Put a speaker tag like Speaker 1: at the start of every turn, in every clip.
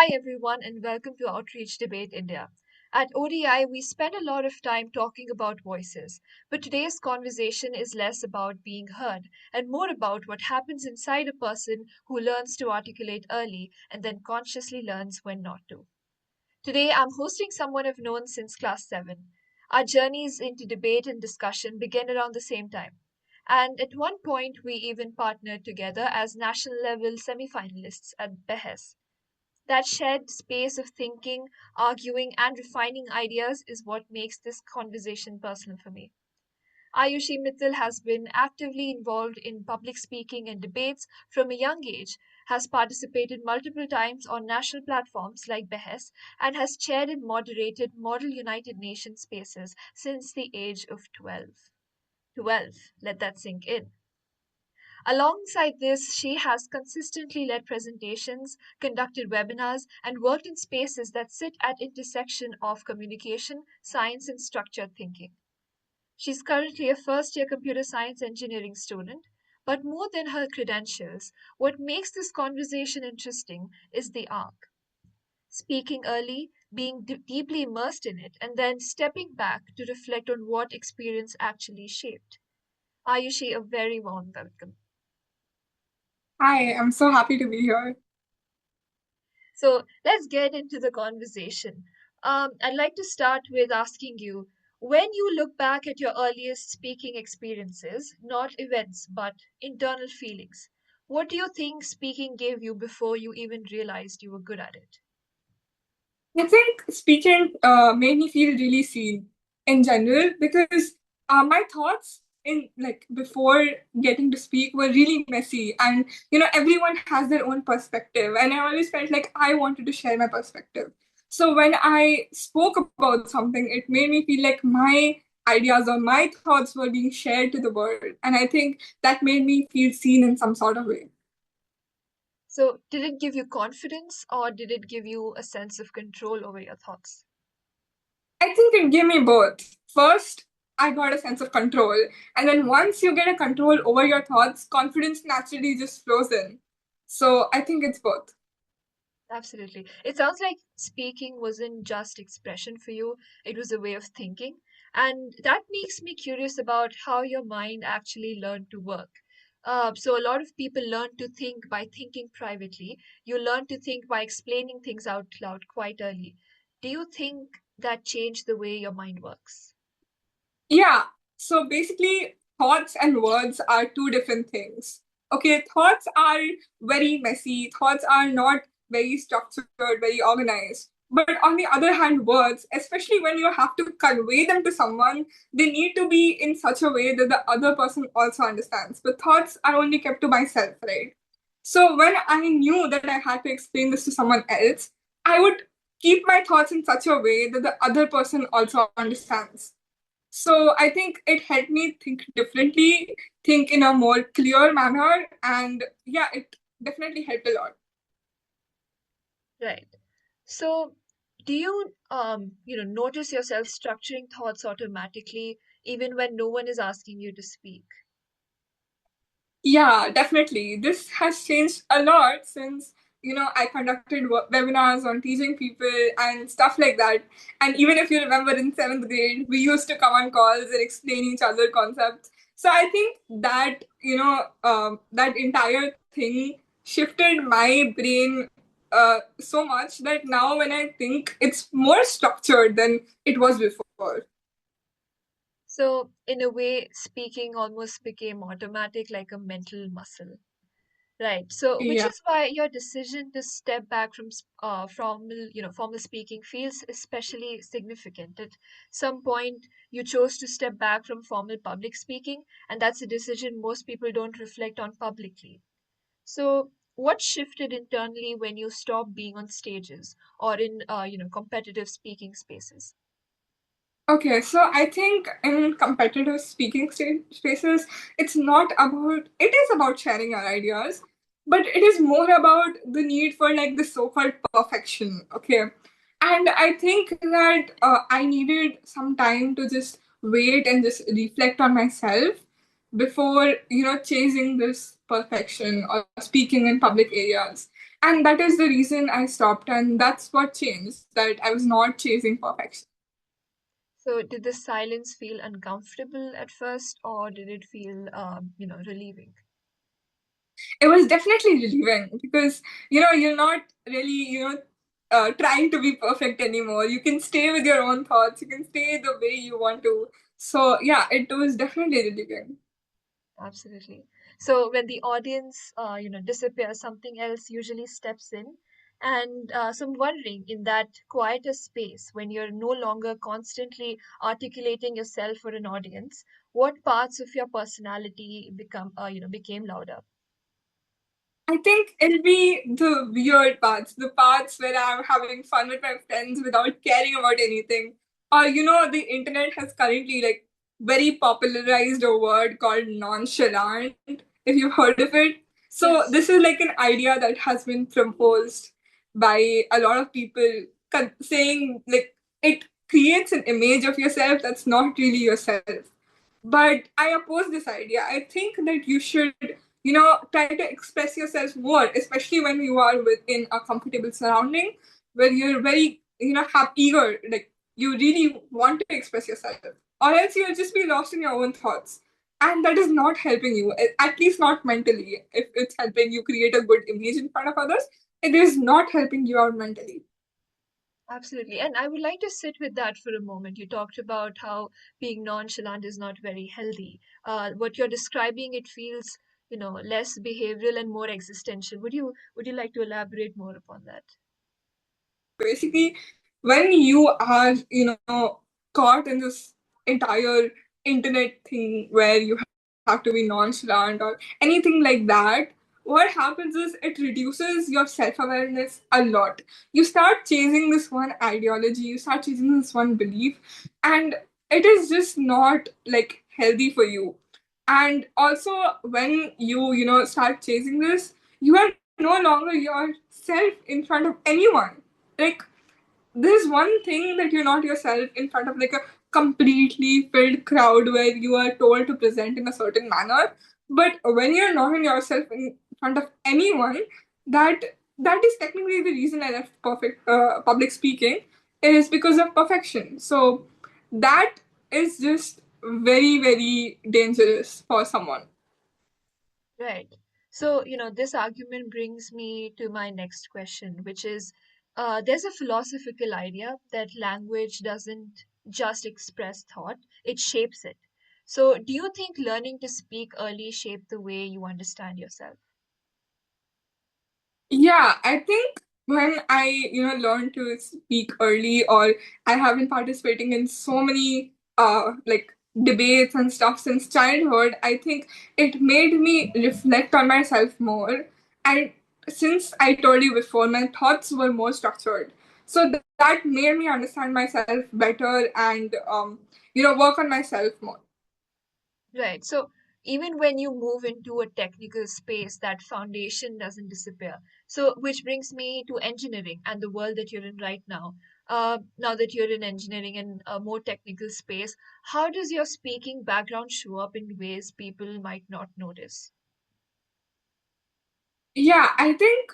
Speaker 1: Hi, everyone, and welcome to Outreach Debate India. At ODI, we spend a lot of time talking about voices, but today's conversation is less about being heard and more about what happens inside a person who learns to articulate early and then consciously learns when not to. Today, I'm hosting someone I've known since class 7. Our journeys into debate and discussion began around the same time. And at one point, we even partnered together as national level semi-finalists at BEHES. That shared space of thinking, arguing, and refining ideas is what makes this conversation personal for me. Ayushi Mittal has been actively involved in public speaking and debates from a young age, has participated multiple times on national platforms like BEHES, and has chaired and moderated Model United Nations spaces since the age of 12. 12, let that sink in. Alongside this, she has consistently led presentations, conducted webinars, and worked in spaces that sit at intersection of communication, science, and structured thinking. She's currently a first-year computer science engineering student, but more than her credentials, what makes this conversation interesting is the arc. Speaking early, being deeply immersed in it, and then stepping back to reflect on what experience actually shaped. Ayushi, a very warm welcome.
Speaker 2: Hi, I'm so happy to be here.
Speaker 1: So let's get into the conversation. I'd like to start with asking you, when you look back at your earliest speaking experiences, not events, but internal feelings, what do you think speaking gave you before you even realized you were good at it?
Speaker 2: I think speaking made me feel really seen in general because my thoughts in like before getting to speak were really messy, and everyone has their own perspective, and I always felt like I wanted to share my perspective. So when I spoke about something, it made me feel like my ideas or my thoughts were being shared to the world, and I think that made me feel seen in some sort of way.
Speaker 1: So, did it give you confidence or did it give you a sense of control over your thoughts?
Speaker 2: I think it gave me both. First, I got a sense of control. And then once you get a control over your thoughts, confidence naturally just flows in. So I think it's both.
Speaker 1: Absolutely. It sounds like speaking wasn't just expression for you, it was a way of thinking. And that makes me curious about how your mind actually learned to work. So, a lot of people learn to think by thinking privately. You learn to think by explaining things out loud quite early. Do you think that changed the way your mind works?
Speaker 2: Yeah. So basically, thoughts and words are two different things. Okay, thoughts are very messy, thoughts are not very structured, very organized. But on the other hand, words, especially when you have to convey them to someone, they need to be in such a way that the other person also understands. But thoughts are only kept to myself, right? So when I knew that I had to explain this to someone else, I would keep my thoughts in such a way that the other person also understands. So I think it helped me think differently, think in a more clear manner, and yeah, it definitely helped a lot.
Speaker 1: Right. So, do you notice yourself structuring thoughts automatically even when no one is asking you to speak?
Speaker 2: Yeah, definitely. This has changed a lot since, I conducted webinars on teaching people and stuff like that. And even if you remember in seventh grade, we used to come on calls and explain each other concepts. So I think that, that entire thing shifted my brain so much that now when I think it's more structured than it was before.
Speaker 1: So, in a way, speaking almost became automatic like a mental muscle. Right. So, which
Speaker 2: Yeah.
Speaker 1: is why your decision to step back from formal speaking feels especially significant. At some point, you chose to step back from formal public speaking, and that's a decision most people don't reflect on publicly. So, what shifted internally when you stopped being on stages or in competitive speaking spaces?
Speaker 2: Okay, so I think in competitive speaking spaces, it is about sharing your ideas, but it is more about the need for like the so-called perfection. Okay. And I think that I needed some time to just wait and just reflect on myself before, chasing this perfection or speaking in public areas. And that is the reason I stopped, and that's what changed, that I was not chasing perfection.
Speaker 1: So, did the silence feel uncomfortable at first, or did it feel, relieving?
Speaker 2: It was definitely relieving because, you're not really, trying to be perfect anymore. You can stay with your own thoughts, you can stay the way you want to. So, yeah, it was definitely relieving.
Speaker 1: Absolutely. So when the audience, disappears, something else usually steps in. And so I'm wondering, in that quieter space, when you're no longer constantly articulating yourself for an audience, what parts of your personality became louder?
Speaker 2: I think it'll be the weird parts, the parts where I'm having fun with my friends without caring about anything. Or, the internet has currently like very popularized a word called nonchalant, if you've heard of it. So,
Speaker 1: Yes.
Speaker 2: this is like an idea that has been proposed by a lot of people saying like it creates an image of yourself that's not really yourself. But I oppose this idea. I think that you should, try to express yourself more, especially when you are within a comfortable surrounding where you're very, eager, like you really want to express yourself. Or else you'll just be lost in your own thoughts. And that is not helping you, at least not mentally. If it's helping you create a good image in front of others, it is not helping you out mentally.
Speaker 1: Absolutely. And I would like to sit with that for a moment. You talked about how being nonchalant is not very healthy. What you're describing, it feels, less behavioral and more existential. Would you like to elaborate more upon that?
Speaker 2: Basically, when you are, caught in this entire internet thing where you have to be nonchalant or anything like that, what happens is it reduces your self-awareness a lot. You start chasing this one ideology, you start chasing this one belief, and it is just not like healthy for you. And also, when you start chasing this, you are no longer yourself in front of anyone. Like, there's one thing that you're not yourself in front of like a completely filled crowd where you are told to present in a certain manner. But when you're not in yourself in front of anyone, that that is technically the reason I left perfect public speaking. It is because of perfection. So that is just very, very dangerous for someone.
Speaker 1: Right. So, this argument brings me to my next question, which is there's a philosophical idea that language doesn't just express thought, it shapes it. So, do you think learning to speak early shaped the way you understand yourself?
Speaker 2: Yeah, I think when I, learned to speak early, or I have been participating in so many like debates and stuff since childhood, I think it made me reflect on myself more. And since I told you before, my thoughts were more structured. So that made me understand myself better and work on myself more.
Speaker 1: Right. So even when you move into a technical space, that foundation doesn't disappear. So, which brings me to engineering and the world that you're in right now. Now that you're in engineering and a more technical space, how does your speaking background show up in ways people might not notice?
Speaker 2: Yeah, I think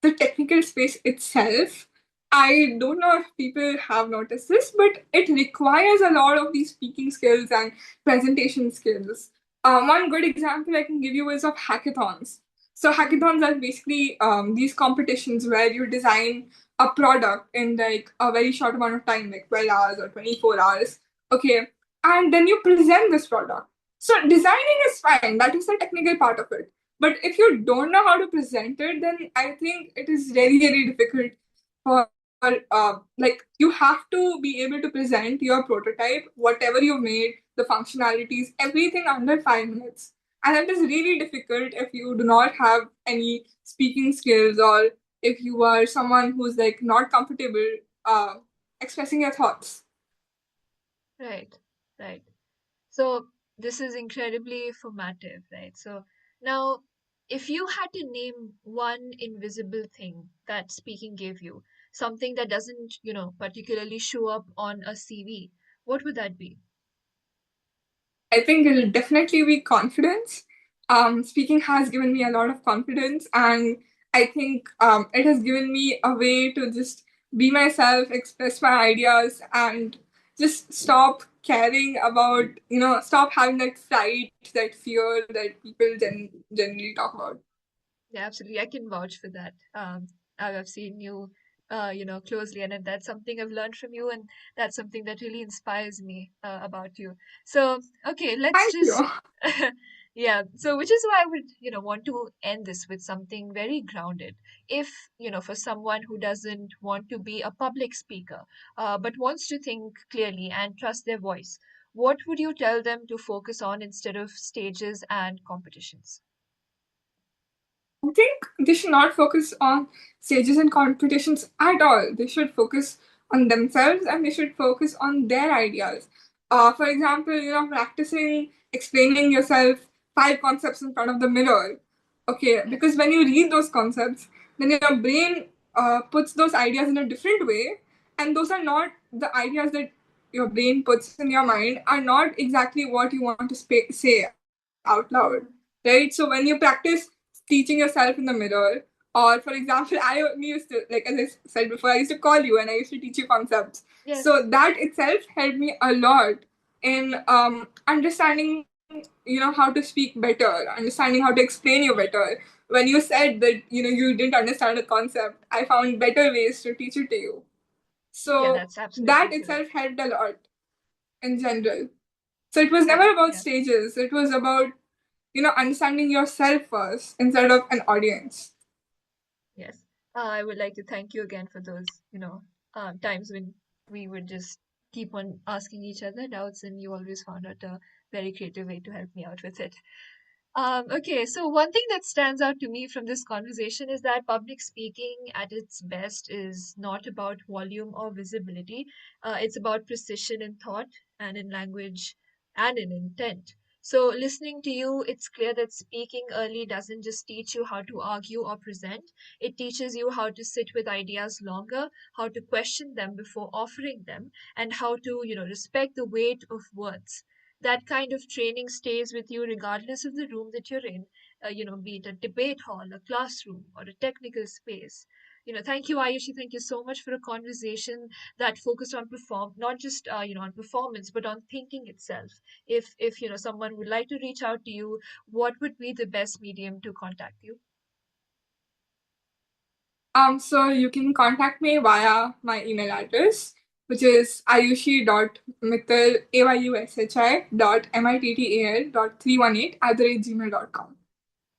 Speaker 2: the technical space itself, I don't know if people have noticed this, but it requires a lot of these speaking skills and presentation skills. One good example I can give you is of hackathons. So,
Speaker 1: Hmm.
Speaker 2: hackathons are basically these competitions where you design a product in like a very short amount of time, like 12 hours or 24 hours. Okay. And then you present this product. So, designing is fine, that is the technical part of it, but if you don't know how to present it, then I think it is very, very difficult for like you have to be able to present your prototype, whatever you made, the functionalities, everything under 5 minutes. And that is really difficult if you do not have any speaking skills, or if you are someone who's like not comfortable uh, expressing your thoughts.
Speaker 1: Right, right. So this is incredibly formative, right? So now, if you had to name one invisible thing that speaking gave you, something that doesn't, particularly show up on a CV, what would that be?
Speaker 2: I think it'll definitely be confidence. Speaking has given me a lot of confidence, and I think it has given me a way to just be myself, express my ideas, and just stop caring about, stop having that fright, that fear that people generally talk about.
Speaker 1: Yeah, absolutely. I can vouch for that. I've seen you, closely, and that's something I've learned from you, and that's something that really inspires me about you. So, okay, let's
Speaker 2: Thank you.
Speaker 1: just, yeah. So, which is why I would, want to end this with something very grounded. If, for someone who doesn't want to be a public speaker, but wants to think clearly and trust their voice, what would you tell them to focus on instead of stages and competitions?
Speaker 2: I think they should not focus on stages and competitions at all. They should focus on themselves and they should focus on their ideas. For example, practicing explaining yourself five concepts in front of the mirror. Okay,
Speaker 1: Yes.
Speaker 2: because when you read those concepts, then your brain puts those ideas in a different way, and those are not the ideas that your brain puts in your mind, are not exactly what you want to say out loud, right? So when you practice teaching yourself in the mirror, or for example, I used to, like as I said before, I used to call you and I used to teach you concepts.
Speaker 1: Yes.
Speaker 2: So that itself helped me a lot in understanding, how to speak better, understanding how to explain you better. When you said that, you didn't understand a concept, I found better ways to teach it to you.
Speaker 1: Yeah,
Speaker 2: So
Speaker 1: that's absolutely
Speaker 2: that
Speaker 1: correct.
Speaker 2: itself helped a lot in general. So it was
Speaker 1: Yeah,
Speaker 2: never about
Speaker 1: yeah,
Speaker 2: stages. It was about, understanding yourself first instead of an audience.
Speaker 1: yes. I would like to thank you again for those, times when we would just keep on asking each other doubts, and you always found out a very creative way to help me out with it. Okay, so one thing that stands out to me from this conversation is that public speaking at its best is not about volume or visibility. It's about precision in thought and in language and in intent. So, listening to you, it's clear that speaking early doesn't just teach you how to argue or present, it teaches you how to sit with ideas longer, how to question them before offering them, and how to, respect the weight of words. That kind of training stays with you regardless of the room that you're in, be it a debate hall, a classroom, or a technical space. Thank you, Ayushi. Thank you so much for a conversation that focused on not just on performance, but on thinking itself. If someone would like to reach out to you, what would be the best medium to contact you?
Speaker 2: So you can contact me via my email address, which is ayushi.mittal, ayushi dot mittal dot 318 at the rate gmail.com.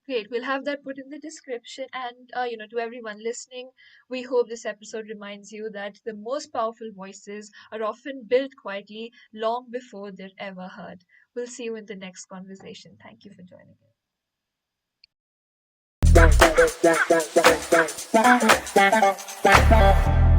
Speaker 1: Great. We'll have that put in the description. And, to everyone listening, we hope this episode reminds you that the most powerful voices are often built quietly long before they're ever heard. We'll see you in the next conversation. Thank you for joining us.